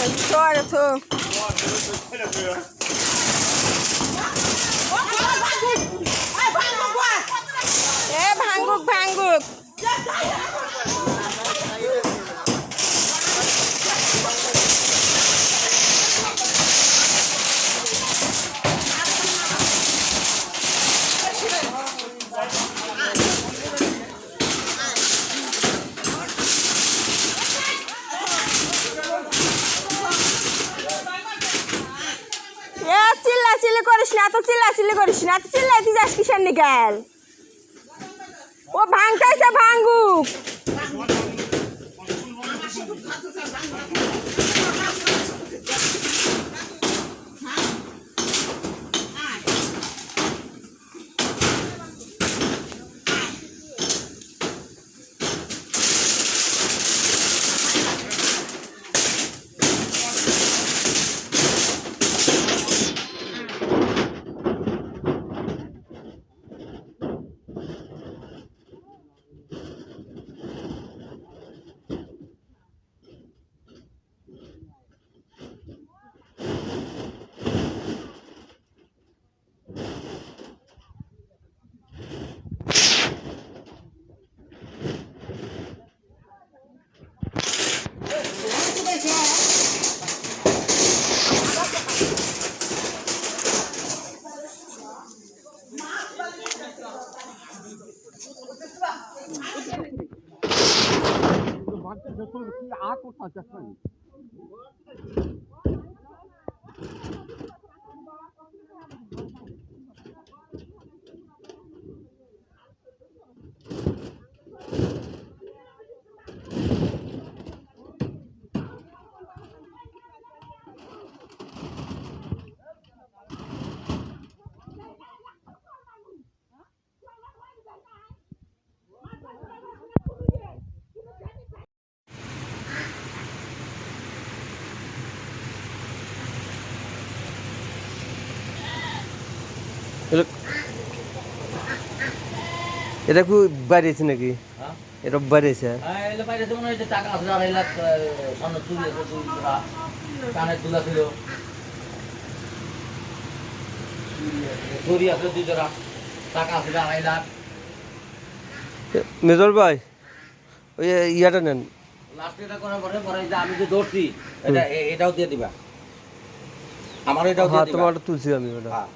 Chora, tô. ভাঙ্গুক চিল্লাচিল্লি করিস না, এত চিল্লাচিল্লি করিস না, এত চিল্লাইতে যাস কিসের নিকাল? ও ভাঙতেছে, ভাঙ্গুক। এটা কি বাইরেছে নাকি? এটা বাইরেছে? এটা বাইরেছে মনে হয়, টাকা আছে 2.5 লাখ, স্বর্ণ চুরি আছে 2 জোড়া, কানের দুলা ছিল, চুরি আছে 2 জোড়া, টাকা আছে 2.5 লাখ। মেজর ভাই ওই ইয়াটা নেন। লাস্ট এটা করার পরে পরে যে আমি যে ধরছি এটাও দিয়ে দিবা, আমার এটাও দিয়ে দিবা। তোমারটা তুলছি আমি ওটা। হ্যাঁ।